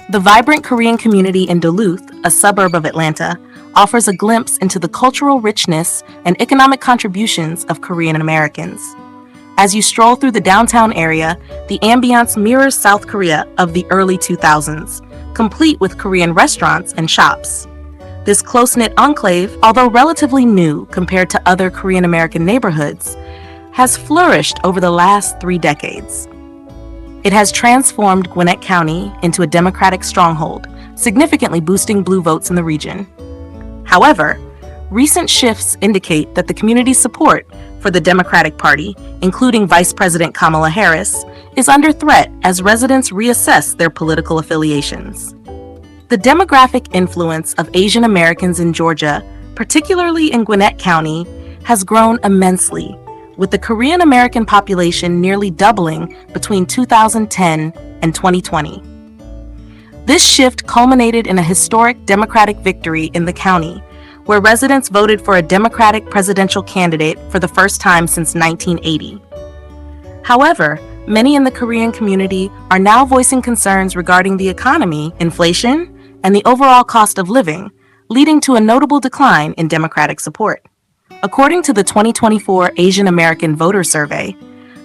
The vibrant Korean community in Duluth, a suburb of Atlanta, offers a glimpse into the cultural richness and economic contributions of Korean Americans. As you stroll through the downtown area, the ambiance mirrors South Korea of the early 2000s, complete with Korean restaurants and shops. This close-knit enclave, although relatively new compared to other Korean American neighborhoods, has flourished over the last 3 decades. It has transformed Gwinnett County into a Democratic stronghold, significantly boosting blue votes in the region. However, recent shifts indicate that the community's support for the Democratic Party, including Vice President Kamala Harris, is under threat as residents reassess their political affiliations. The demographic influence of Asian Americans in Georgia, particularly in Gwinnett County, has grown immensely, with the Korean American population nearly doubling between 2010 and 2020. This shift culminated in a historic Democratic victory in the county, where residents voted for a Democratic presidential candidate for the first time since 1980. However, many in the Korean community are now voicing concerns regarding the economy, inflation, and the overall cost of living, leading to a notable decline in Democratic support. According to the 2024 Asian American Voter Survey,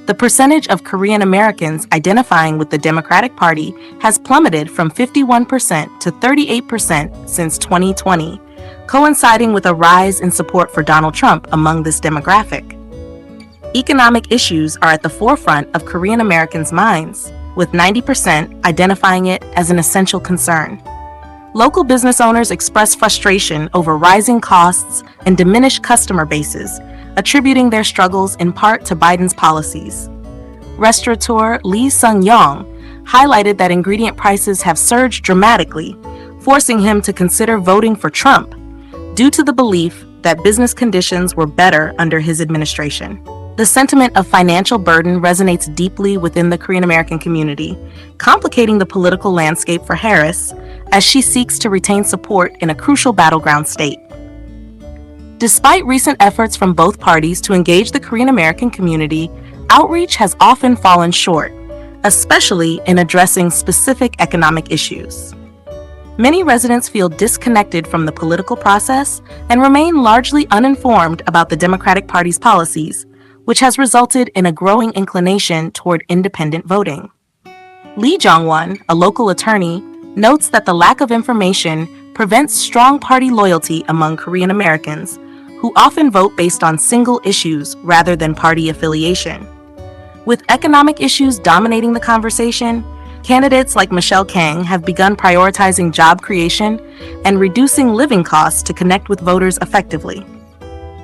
the percentage of Korean Americans identifying with the Democratic Party has plummeted from 51% to 38% since 2020, coinciding with a rise in support for Donald Trump among this demographic. Economic issues are at the forefront of Korean Americans' minds, with 90% identifying it as an essential concern. Local business owners express frustration over rising costs and diminished customer bases, attributing their struggles in part to Biden's policies. Restaurateur Lee Sung-yong highlighted that ingredient prices have surged dramatically, forcing him to consider voting for Trump due to the belief that business conditions were better under his administration. The sentiment of financial burden resonates deeply within the Korean American community, complicating the political landscape for Harris as she seeks to retain support in a crucial battleground state. Despite recent efforts from both parties to engage the Korean American community, outreach has often fallen short, especially in addressing specific economic issues. Many residents feel disconnected from the political process and remain largely uninformed about the Democratic Party's policies, which has resulted in a growing inclination toward independent voting. Lee Jong-won, a local attorney, notes that the lack of information prevents strong party loyalty among Korean Americans, who often vote based on single issues rather than party affiliation. With economic issues dominating the conversation, candidates like Michelle Kang have begun prioritizing job creation and reducing living costs to connect with voters effectively.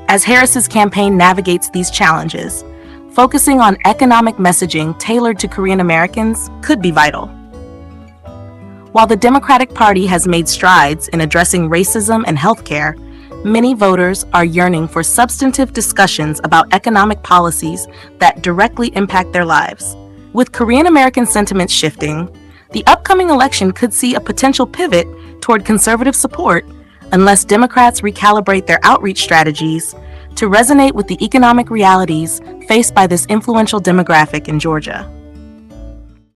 As Harris's campaign navigates these challenges, focusing on economic messaging tailored to Korean Americans could be vital. While the Democratic Party has made strides in addressing racism and healthcare, many voters are yearning for substantive discussions about economic policies that directly impact their lives. With Korean American sentiment shifting, the upcoming election could see a potential pivot toward conservative support unless Democrats recalibrate their outreach strategies to resonate with the economic realities faced by this influential demographic in Georgia.